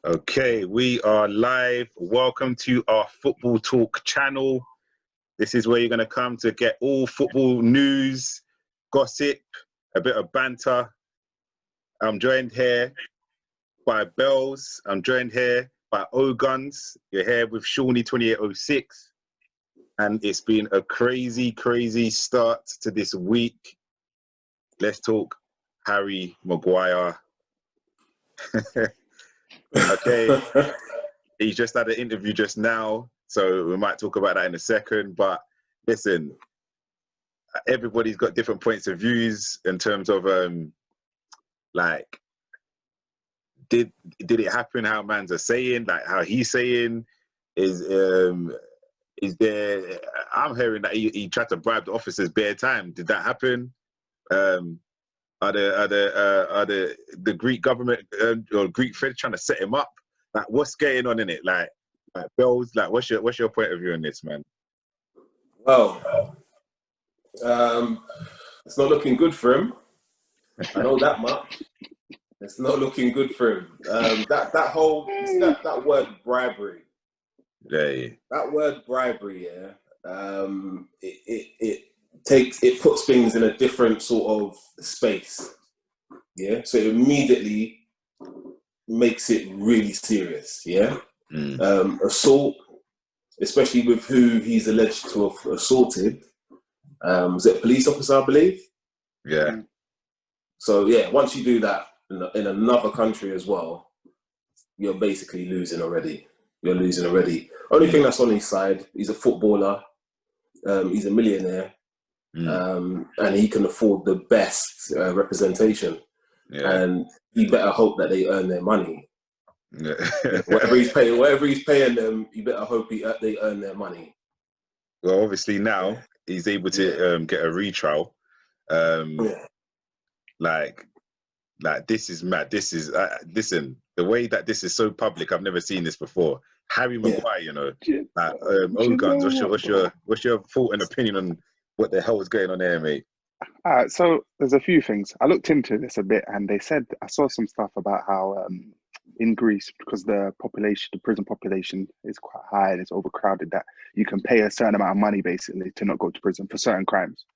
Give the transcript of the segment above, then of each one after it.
Okay, we are live. Welcome to our Football Talk channel. This is where you're going to come to get all football news, gossip, a bit of banter. I'm joined here by Bells. I'm joined here by O-Guns. You're here with Shawnee2806. And it's been a crazy start to this week. Let's talk Harry Maguire. Okay, he's just had an interview just now, so we might talk about that in a second. But listen, everybody's got different points of views in terms of like, did it happen? How man's are saying, like how he's saying, is there? I'm hearing that he tried to bribe the officers bare time. Did that happen? Are the Greek government or Greek Fed trying to set him up? Like, what's going on in it? Like Bells, like, what's your point of view on this, man? Well, it's not looking good for him. I know that much. It's not looking good for him. That word bribery. Yeah. That word bribery, it puts things in a different sort of space. Yeah. So it immediately makes it really serious. Yeah. Assault, especially with who he's alleged to have assaulted. Was it a police officer, I believe? Yeah. So yeah, once you do that in another country as well, you're basically losing already. Only thing that's on his side, he's a footballer, he's a millionaire, and he can afford the best representation. Yeah. And he better hope that they earn their money. Yeah. Whatever he's paying them, you better hope they earn their money. Well, obviously now he's able to get a retrial. Like this is mad. This is listen. The way that this is so public, I've never seen this before. Harry Maguire, you know, like O-Guns. What's your thought and opinion on what the hell is going on there, mate? So there's a few things. I looked into this a bit, and they said I saw some stuff about how in Greece, because the prison population is quite high and it's overcrowded, that you can pay a certain amount of money basically to not go to prison for certain crimes.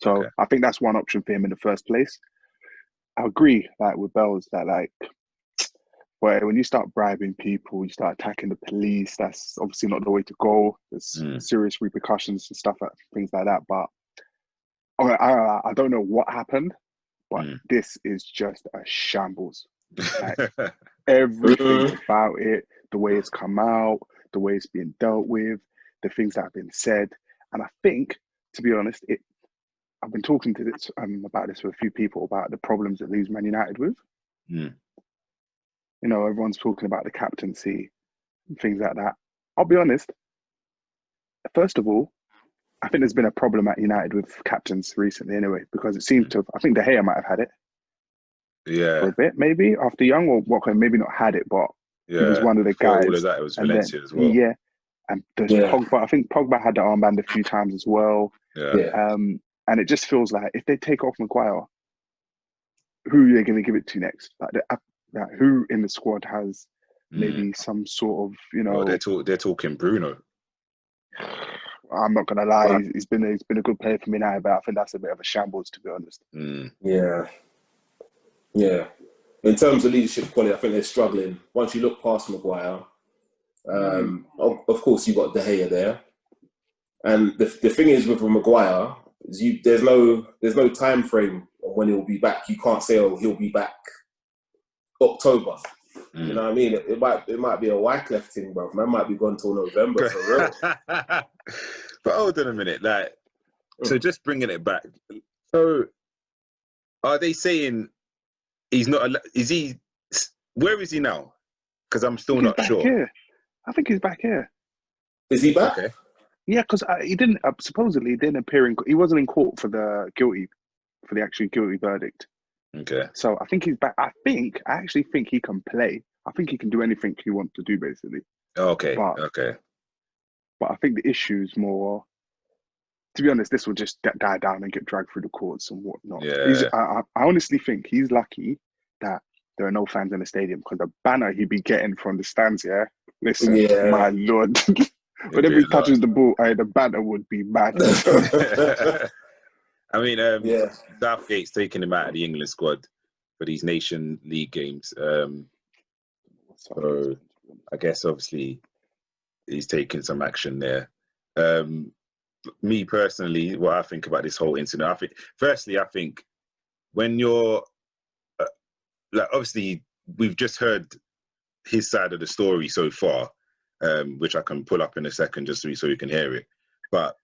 So I think that's one option for him in the first place. I agree, like with Bells, that like where when you start bribing people, you start attacking the police. That's obviously not the way to go. There's serious repercussions and stuff, things like that. But I don't know what happened, but this is just a shambles. Like, everything about it, the way it's come out, the way it's being dealt with, the things that have been said. And I think, to be honest, I've been talking to this about this with a few people about the problems that leaves Man United with. You know, everyone's talking about the captaincy and things like that. I'll be honest. First of all, I think there's been a problem at United with captains recently anyway, because it seemed to have, I think De Gea might have had it. Yeah. For a bit, maybe, after Young, or Walker, maybe not had it, but he was one of the guys. All of that, it was Valencia as well. Yeah. And there's Pogba. I think Pogba had the armband a few times as well. Yeah. And it just feels like if they take off Maguire, who are they going to give it to next? Like who in the squad has maybe some sort of, you know? Well, they're talking Bruno. I'm not gonna lie, he's been a good player for me now, but I think that's a bit of a shambles, to be honest. Yeah. In terms of leadership quality, I think they're struggling. Once you look past Maguire, of course you've got De Gea there, and the thing is with Maguire, there's no time frame on when he'll be back. You can't say, oh, he'll be back October. You know what I mean? It might be a Wyclef thing, bro. Man might be gone till November for real. But hold on a minute, like, so just bringing it back. So, are they saying he's not? Is he? Where is he now? Because I'm still not sure. Here. I think he's back here. Is he back? Okay. Yeah, because he didn't supposedly didn't appear in. He wasn't in court for the actual guilty verdict. Okay. So I think he's back. I actually think he can play. I think he can do anything he wants to do, basically. Okay. But I think the issue is more, to be honest, this will just die down and get dragged through the courts and whatnot. Yeah. I honestly think he's lucky that there are no fans in the stadium because the banner he'd be getting from the stands, yeah. Listen, Yeah. my lord. Whenever he touches the ball, the banner would be mad. I mean, Yeah. Southgate's taking him out of the England squad for these Nation League games. So I guess obviously he's taking some action there. Me personally, what I think about this whole incident, I think when you're like, obviously we've just heard his side of the story so far, which I can pull up in a second just so you can hear it. But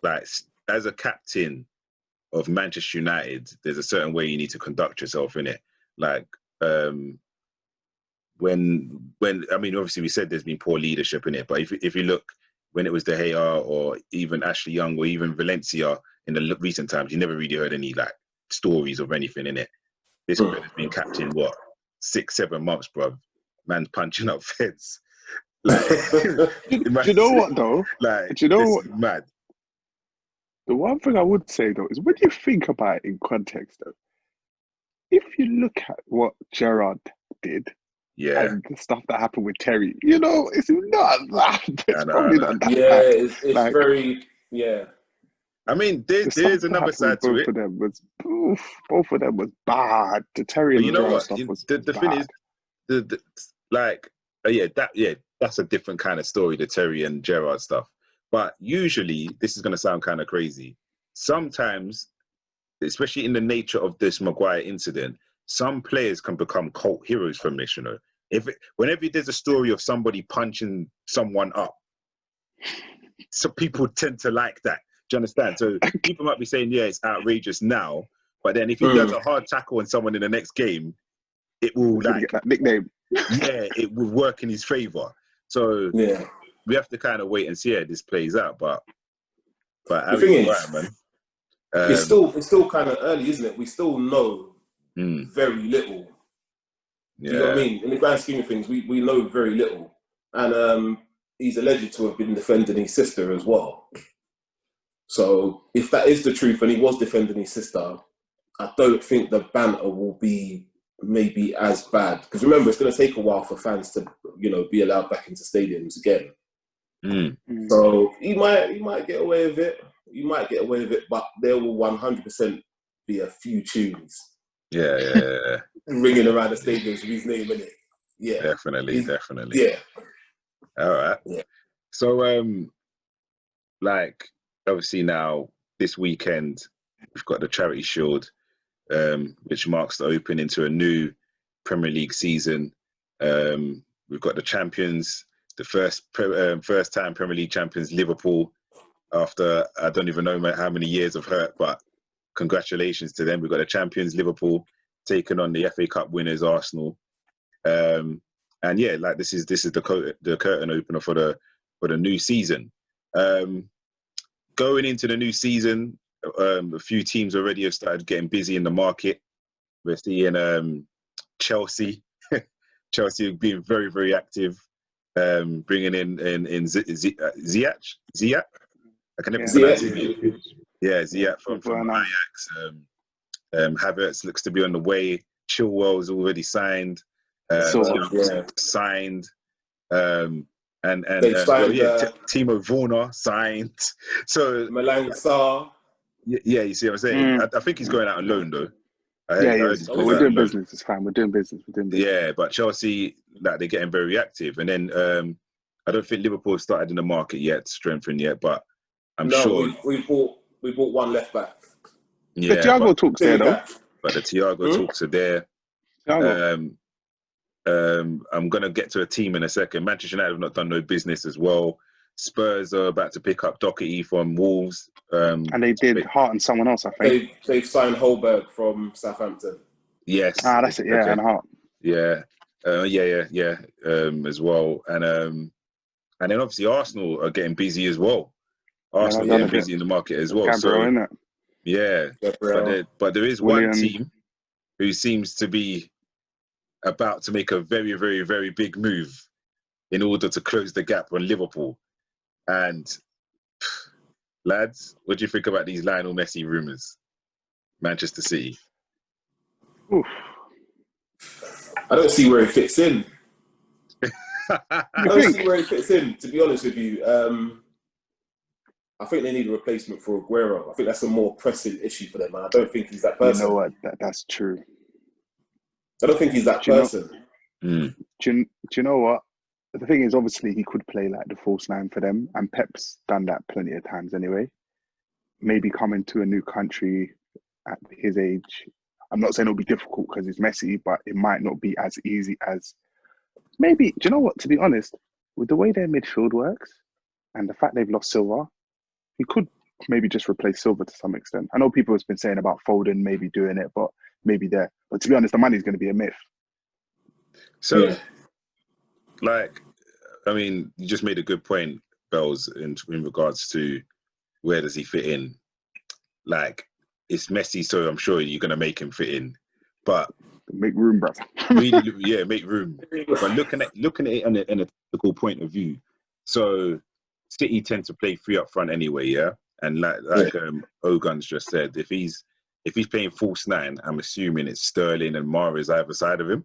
like, as a captain of Manchester United, there's a certain way you need to conduct yourself in it. Like, when I mean, obviously we said there's been poor leadership in it, but if you look when it was De Gea or even Ashley Young or even Valencia in the recent times, you never really heard any like stories of anything in it. This has been captain 6-7 months, bruv. Man's punching up feds. Like, do you know what though? Like, do you know this what? is mad. The one thing I would say though is when you think about it in context though, if you look at what Gerrard did and the stuff that happened with Terry, it's not that. It's probably not that bad. It's like, very, I mean, there's another side to it. Both of them was bad. The Terry and Gerrard stuff was the bad. thing is, that's a different kind of story, the Terry and Gerrard stuff. But usually, this is going to sound kind of crazy. Sometimes, especially in the nature of this Maguire incident, some players can become cult heroes from this, Whenever there's a story of somebody punching someone up, so people tend to like that. Do you understand? So people might be saying, yeah, it's outrageous now, but then if he does a hard tackle on someone in the next game, it will get that nickname. Yeah, it will work in his favour. So we have to kind of wait and see how this plays out. But the thing is, right, man. It's still kind of early, isn't it? We still know very little. Do you know what I mean? In the grand scheme of things, we know very little. And he's alleged to have been defending his sister as well. So if that is the truth and he was defending his sister, I don't think the banter will be maybe as bad. Because remember, it's going to take a while for fans to, be allowed back into stadiums again. So he might get away with it. You might get away with it, but there will 100% be a few tunes. Yeah. Ringing around the stadiums with his name in it. Yeah. Definitely. Yeah. All right. Yeah. So, obviously now, this weekend, we've got the Charity Shield, which marks the opening to a new Premier League season. We've got the champions, the first time Premier League champions, Liverpool, after I don't even know how many years of hurt, but congratulations to them. We've got the champions, Liverpool, taking on the FA Cup winners, Arsenal. And yeah, this is the curtain opener for the new season. Going into the new season, a few teams already have started getting busy in the market. We're seeing Chelsea being very, very active, bringing in Ziyech. I can never pronounce his name. Yeah, Ziyech from Ajax. Havertz looks to be on the way. Chilwell's already signed. Signed. And Timo Werner signed. So Malang Sarr. Yeah, you see what I'm saying? I think he's going out on loan though. We're doing business. It's fine. We're doing business. Yeah, but Chelsea, they're getting very active. And then I don't think Liverpool have started in the market yet, strengthened yet, but I'm sure we bought one left back. Yeah, the Thiago talks there though. But the Thiago talks are there. I'm gonna get to a team in a second. Manchester United have not done no business as well. Spurs are about to pick up Doherty from Wolves. And they did Hart and someone else, I think. They've signed Holberg from Southampton. Yes. That's it. Yeah, okay. And Hart. Yeah. As well. And then obviously Arsenal are getting busy as well. Arsenal getting busy in the market as well. Gabriel, but there is one team who seems to be about to make a very, very, very big move in order to close the gap on Liverpool. And lads, what do you think about these Lionel Messi rumours? Manchester City. Oof. I don't see where he fits in. I I don't see where he fits in, to be honest with you. I think they need a replacement for Aguero. I think that's a more pressing issue for them, and I don't think he's that person. You know what? That's true. I don't think he's that person. Do you know what? The thing is, obviously, he could play like the false nine for them, and Pep's done that plenty of times anyway. Maybe coming to a new country at his age, I'm not saying it'll be difficult because it's Messi, but it might not be as easy as maybe. Do you know what? To be honest, with the way their midfield works and the fact they've lost Silva, he could maybe just replace Silva to some extent. I know people have been saying about Foden maybe doing it, but maybe there. But to be honest, the money's going to be a myth. So, like, I mean, you just made a good point, Bells, in regards to where does he fit in. Like, it's Messi, so I'm sure you're going to make him fit in. But make room, brother. Really, yeah, make room. But looking at it in a tactical point of view, so City tend to play three up front anyway, yeah. And like Ogun's just said, if he's playing false nine, I'm assuming it's Sterling and Mahrez either side of him.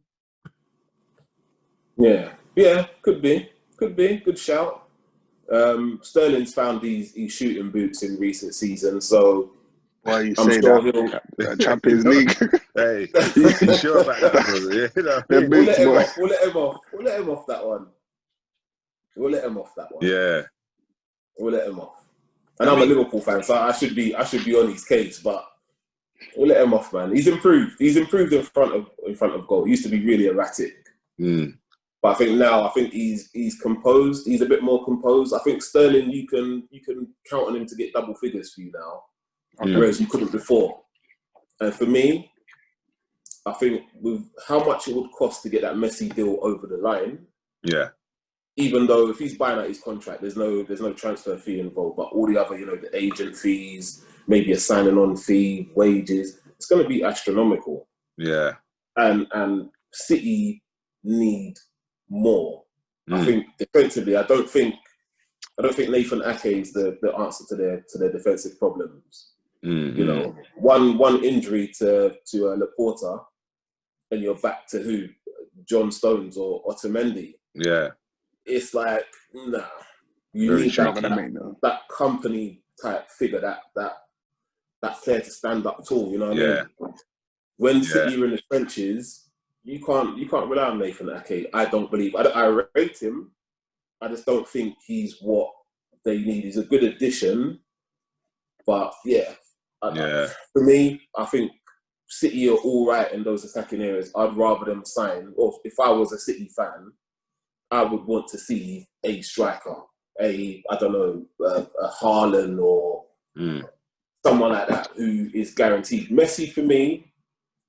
Yeah, could be, good shout. Sterling's found these shooting boots in recent seasons, so. Why you say that? Champions League. Hey, you sure about that? Yeah, we'll let him off. We'll let him off that one. Yeah, we'll let him off. And I'm a Liverpool fan, so I should be on his case, but we'll let him off, man. He's improved. in front of goal. He used to be really erratic. But I think now, he's composed. He's a bit more composed. I think Sterling, you can count on him to get double figures for you now, whereas you couldn't before. And for me, I think with how much it would cost to get that Messi deal over the line, even though if he's buying out his contract, there's no transfer fee involved, but all the other, the agent fees, maybe a signing on fee, wages, it's going to be astronomical. Yeah. And City need more. I think defensively, I don't think Nathan Ake is the answer to their defensive problems. One injury to Laporta, and you're back to who? John Stones or Otamendi. Yeah. It's like, nah. You need that company type figure, that player to stand up tall, you know what I mean? When City are in the trenches, you can't rely on Nathan Ake. I don't believe. I rate him. I just don't think he's what they need. He's a good addition, but for me, I think City are all right in those attacking areas. I'd rather them sign, or if I was a City fan, I would want to see a striker, a Haaland or someone like that who is guaranteed. Messi, for me,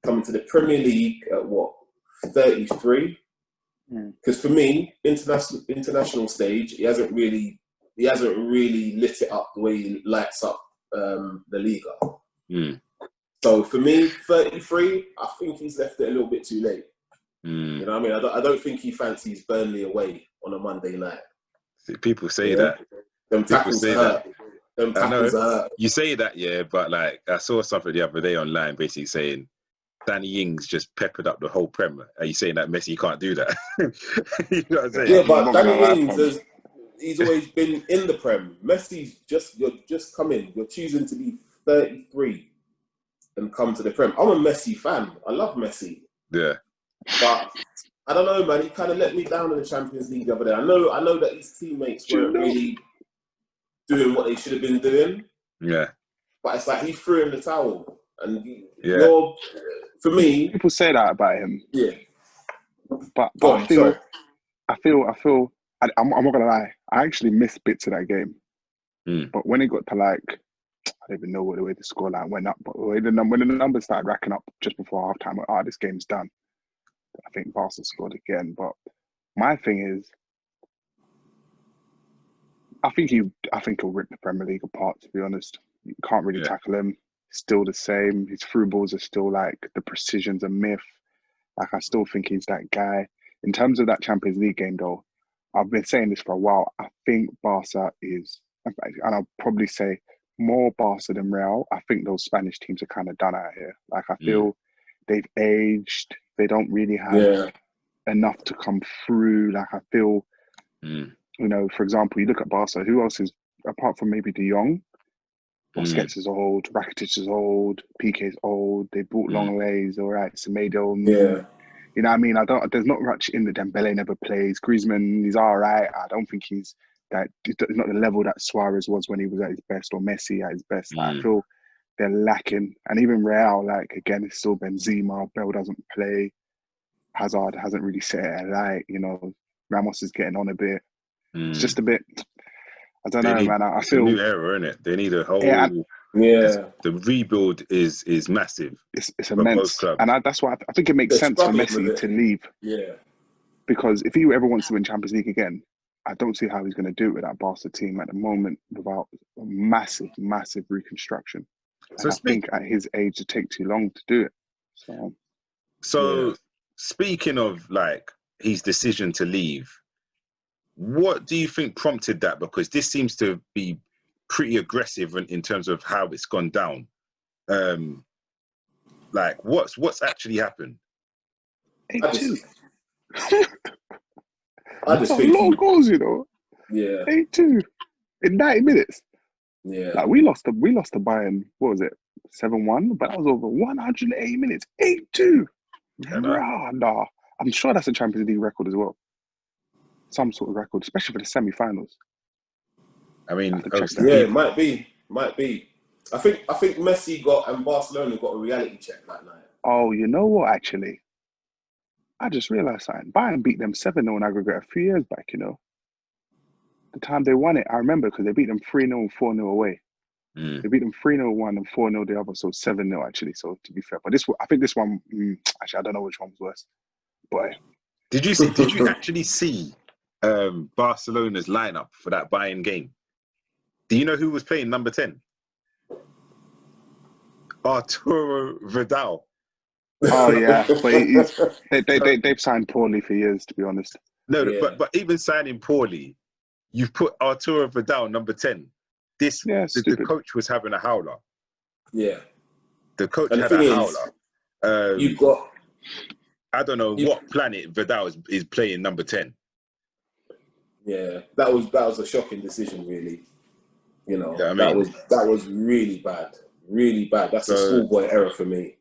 coming to the Premier League at 33? Because for me, international stage, he hasn't really lit it up the way he lights up the Liga. So for me, 33, I think he's left it a little bit too late. You know what I mean? I don't think he fancies Burnley away on a Monday night. People say that. Them tackles hurt. Them tackles hurt. You say that, yeah, but like I saw something the other day online basically saying Danny Ings just peppered up the whole Prem. Are you saying that Messi can't do that? You know what I'm saying? Yeah, but Danny Ings he's always been in the Prem. Messi's you're just coming. You're choosing to be 33 and come to the Prem. I'm a Messi fan. I love Messi. Yeah. But I don't know, man. He kind of let me down in the Champions League the other day. I know that his teammates weren't really doing what they should have been doing. Yeah. But it's like he threw in the towel. And for me, people say that about him. Yeah. But I feel. I'm not gonna lie. I actually missed bits of that game. But when it got to I don't even know what the way the scoreline went up. But when the numbers started racking up just before halftime, this game's done. I think Barca scored again. But my thing is, I think he'll rip the Premier League apart. To be honest, you can't really tackle him. Still the same. His through balls are still the precision's a myth. I still think he's that guy. In terms of that Champions League game, though, I've been saying this for a while. I think Barca is, in fact, and I'll probably say more Barca than Real. I think those Spanish teams are kind of done out here. I feel they've aged. They don't really have enough to come through. Like I feel, Mm. you know, for example, you look at Barca. Who else is apart from maybe De Jong? Busquets is old. Rakitic is old. PK is old. They bought Lenglet's, all right. Semedo. Yeah. You know what I mean? There's not much in the Dembele never plays. Griezmann, he's all right. I don't think he's not the level that Suarez was when he was at his best, or Messi at his best. Like, I feel they're lacking. And even Real, like, again, it's still Benzema. Bell doesn't play. Hazard hasn't really set it alight. You know, Ramos is getting on a bit. It's just a bit, I don't know, man. I feel... a new era, innit? They need a whole... Yeah. The rebuild is massive. It's immense. And that's why I think it makes sense for Messi to leave. Yeah. Because if he ever wants to win Champions League again, I don't see how he's going to do it with that Barca team at the moment without a massive, massive reconstruction. And I think at his age, it takes too long to do it. So speaking of like his decision to leave, what do you think prompted that? Because this seems to be pretty aggressive in terms of how it's gone down. Like what's actually happened? 8-2. I just think a lot of goals, you know. Yeah. 8-2 in 90 minutes. Yeah. Like we lost to Bayern. What was it? 7-1, but that was over 180 minutes. 8-2. Nah. I'm sure that's a Champions League record as well. Some sort of record, especially for the semi-finals. I mean, it might be. I think Messi and Barcelona got a reality check that night. Oh, you know what? Actually, I just realised something. Bayern beat them 7-0 in aggregate a few years back. You know, the time they won it, I remember because they beat them 3-0 and 4-0 away. They beat them 3-0 one and 4-0 the other, so 7-0 actually. So to be fair, but I think this one, actually, I don't know which one was worse. But did you actually see Barcelona's lineup for that Bayern game? Do you know who was playing number 10? Arturo Vidal. Oh yeah, but they've signed poorly for years, to be honest. No, but even signing poorly, you've put Arturo Vidal number 10. The coach was having a howler. Yeah, the coach had a howler. You've got. I don't know what planet Vidal is playing number 10. Yeah, that was a shocking decision, really. You know, I mean, that was really bad. Really bad. That's a schoolboy error for me.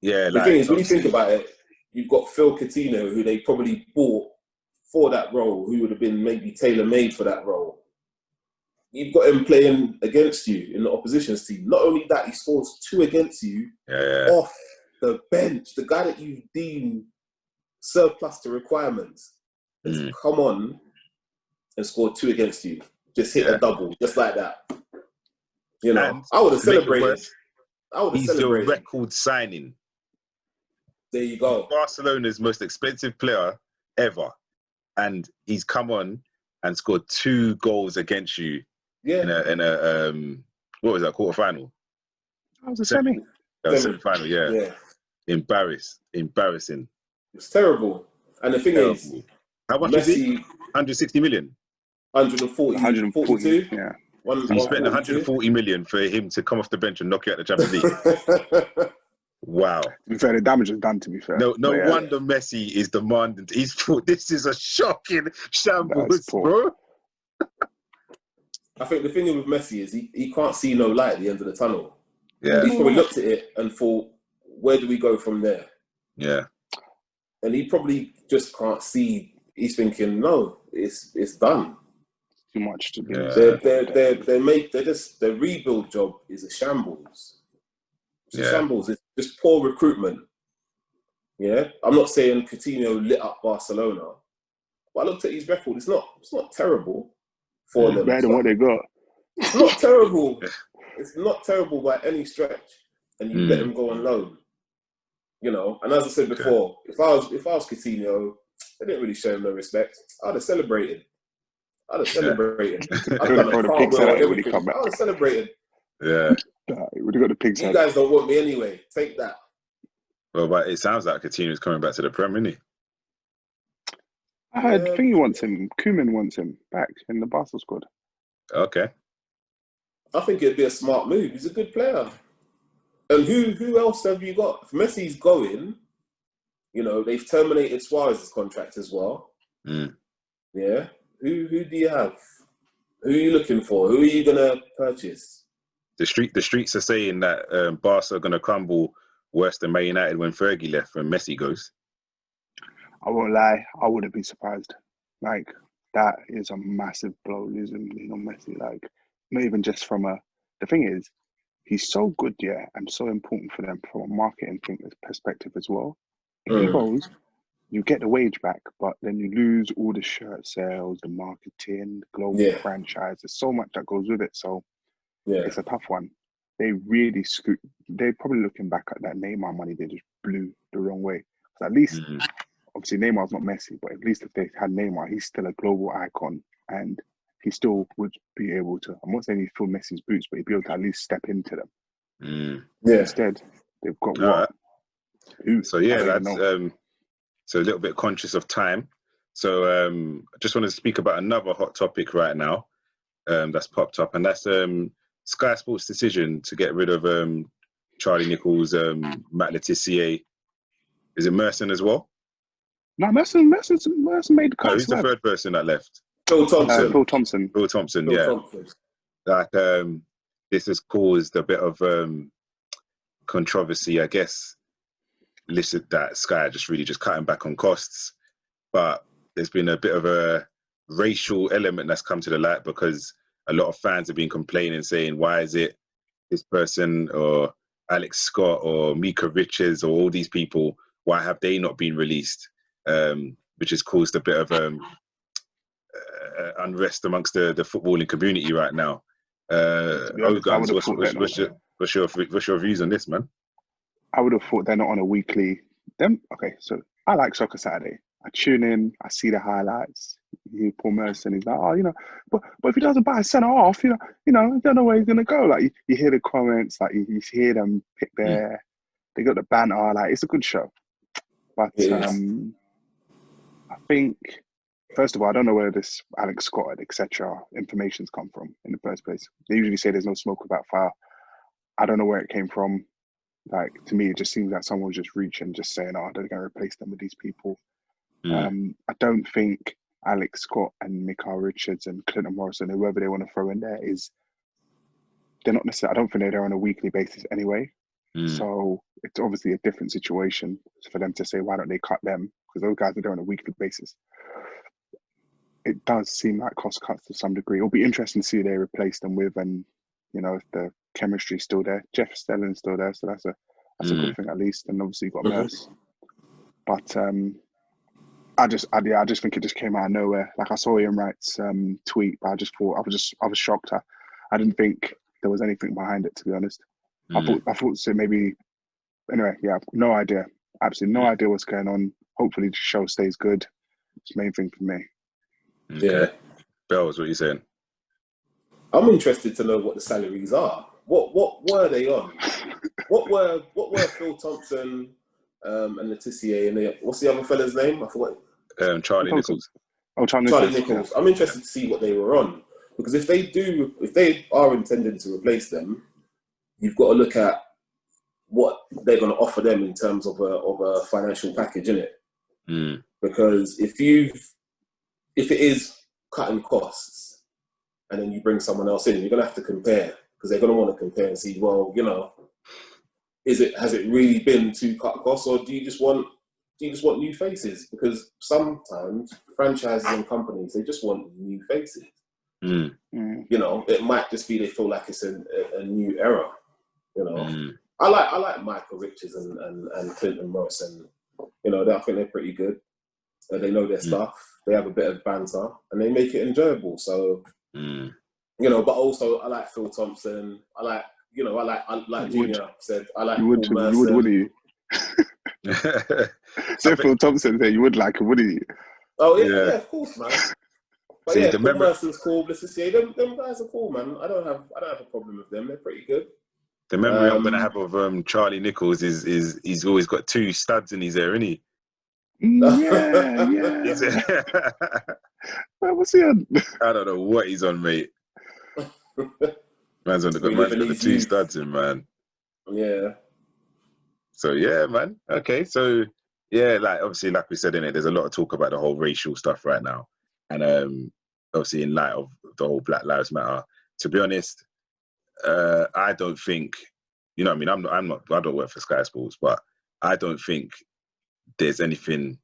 Yeah. The thing is, when you think about it, you've got Phil Coutinho, who they probably bought for that role, who would have been maybe tailor-made for that role. You've got him playing against you in the opposition's team. Not only that, he scores 2 against you off the bench. The guy that you deem surplus to requirements has come on and scored 2 against you. Just hit a double, just like that. You know, I would have celebrated. He's your record signing. There you go. Barcelona's most expensive player ever. And he's come on and scored 2 goals against you in a what was that, quarterfinal? That was a semi. That was semi-final, yeah. Embarrassing. It's terrible. And the thing is, how much is it? 160 million? 142? Yeah. So you spent 140 million for him to come off the bench and knock you out the Champions League. Wow. To be fair, the damage is done, to be fair. No wonder Messi is demanding. He's thought this is a shocking shambles, bro. I think the thing with Messi is he can't see no light at the end of the tunnel. Yeah. He probably looked at it and thought, where do we go from there? Yeah. And he probably just can't see. He's thinking, no, it's done. Too much to be. Their rebuild job is a shambles. It's a shambles. It's just poor recruitment. Yeah, I'm not saying Coutinho lit up Barcelona, but I looked at his record. It's not terrible for them. Better than what they got. It's not terrible. It's not terrible by any stretch. And you let him go on loan. You know, and as I said before, if I was Coutinho, they didn't really show him no respect. I'd have celebrated. I'd have celebrated. I'd have done a cartwheel and everything. I would have celebrated. Yeah. He would have got the pig's head. You guys don't want me anyway. Take that. Well, but it sounds like Coutinho's coming back to the Prem, isn't he? I heard Thingy wants him. Koeman wants him back in the Barca squad. Okay. I think it'd be a smart move. He's a good player. And who else have you got? If Messi's going, You know, they've terminated Suarez's contract as well. Mm. Yeah. Who do you have? Who are you looking for? Who are you gonna purchase? The streets are saying that Barca are going to crumble worse than Man United when Fergie left, when Messi goes. I won't lie, I wouldn't be surprised. Like, that is a massive blow losing Lionel Messi. Like, not even just from a. The thing is, he's so good, yeah, and so important for them from a marketing perspective as well. If he goes, you get the wage back, but then you lose all the shirt sales, the marketing, the global franchise. There's so much that goes with it. So it's a tough one. They really they're probably looking back at that Neymar money they just blew the wrong way. So at least, obviously Neymar's not Messi, but at least if they had Neymar, he's still a global icon and he still would be able to, I'm not saying he'd fill Messi's boots, but he'd be able to at least step into them. Instead, they've got what? Who? So yeah, that's so a little bit conscious of time. So I just want to speak about another hot topic right now that's popped up, and that's Sky Sports' decision to get rid of Charlie Nichols, Matt Letizia. Is it Merson as well? No, Merson made the cut. No, who's the third person that left? Phil Thompson. Phil Thompson. Phil Thompson, Phil yeah. Thompson. Like this has caused a bit of controversy, I guess. Listed that Sky just cutting back on costs, but there's been a bit of a racial element that's come to the light because a lot of fans have been complaining, saying, why is it this person or Alex Scott or Mika Richards or all these people, why have they not been released? Which has caused a bit of unrest amongst the footballing community right now. Ogans, what's your views on this, man? I would have thought they're not on a weekly. Okay, so I like Soccer Saturday. I tune in, I see the highlights. You hear Paul Merson, he's like, oh, you know, but if he doesn't buy a centre half, you know, I don't know where he's gonna go. Like you hear the comments, like you hear them pick they got the banter. Like it's a good show, but I think first of all, I don't know where this Alex Scott, etc. information's come from in the first place. They usually say there's no smoke without fire. I don't know where it came from. Like, to me, it just seems like someone was just reaching, just saying, oh, they're going to replace them with these people. I don't think Alex Scott and Mika Richards and Clinton Morrison, whoever they want to throw in there, they're not necessarily, I don't think they're there on a weekly basis anyway. So it's obviously a different situation for them to say, why don't they cut them? Because those guys are there on a weekly basis. It does seem like cost cuts to some degree. It'll be interesting to see who they replace them with, and you know, if the chemistry's still there. Jeff Stelling's still there, so that's a good thing at least. And obviously you've got Merce. But I just think it just came out of nowhere. Like I saw Ian Wright's tweet, but I just thought I was shocked. I didn't think there was anything behind it, to be honest. I thought so maybe. Anyway, yeah, no idea. Absolutely no idea what's going on. Hopefully the show stays good. It's the main thing for me. Okay. Yeah. Bells, what are you saying? I'm interested to know what the salaries are. What were they on? what were Phil Thompson and Letizia and what's the other fella's name? I forgot. Charlie Nichols. Oh, Charlie Nichols. Yeah. I'm interested to see what they were on, because if they are intending to replace them, you've got to look at what they're going to offer them in terms of a financial package, innit? Because if it is cutting costs and then you bring someone else in, you're going to have to compare, because they're going to want to compare and see, well, you know, has it really been to cut costs, or do you just want new faces? Because sometimes franchises and companies, they just want new faces. You know, it might just be they feel like it's a new era. You know, I like Michael Richards and Clinton Morrison. You know, I think they're pretty good. They know their stuff. They have a bit of banter and they make it enjoyable. So, you know, but also I like Phil Thompson. I like Junior said, I like Paul Merson. You would, wouldn't you? So Phil Thompson said you would like him, wouldn't you? Oh yeah, of course, man. But yeah, Paul Merson's cool. Let's just say them guys are cool, man. I don't have a problem with them. They're pretty good. The memory I'm gonna have of Charlie Nichols is he's always got two studs in his hair, isn't he? Yeah. What's he on? I don't know what he's on, mate. Man's got the two studs in, man. Yeah. So yeah, man. Okay, so Yeah, like obviously, like we said in it, there's a lot of talk about the whole racial stuff right now, and obviously in light of the whole Black Lives Matter. To be honest, I don't think, you know, what I mean, I don't work for Sky Sports, but I don't think there's anything.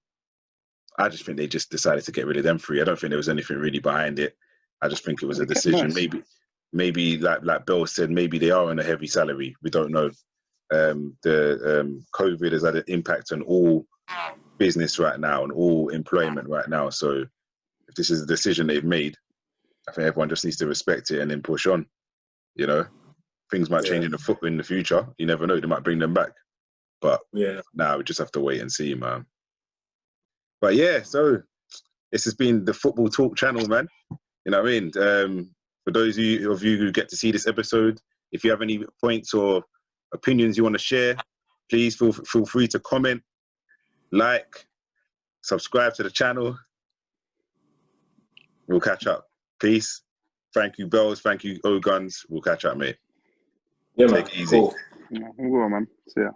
I just think they just decided to get rid of them three. I don't think there was anything really behind it. I just think it was a They kept decision. nice. Maybe like Bill said, maybe they are on a heavy salary. We don't know. The COVID has had an impact on all business right now and all employment right now. So if this is a decision they've made, I think everyone just needs to respect it and then push on. You know, things might change in the future. You never know. They might bring them back. But now we just have to wait and see, man. But yeah, so this has been the Football Talk channel, man. You know what I mean? For those of you who get to see this episode, if you have any points or opinions you want to share, please feel free to comment, like, subscribe to the channel. We'll catch up. Peace. Thank you, Bells. Thank you, O-Guns. We'll catch up, mate. Yeah, Take man. it easy. Cool. Yeah, well, man. See ya.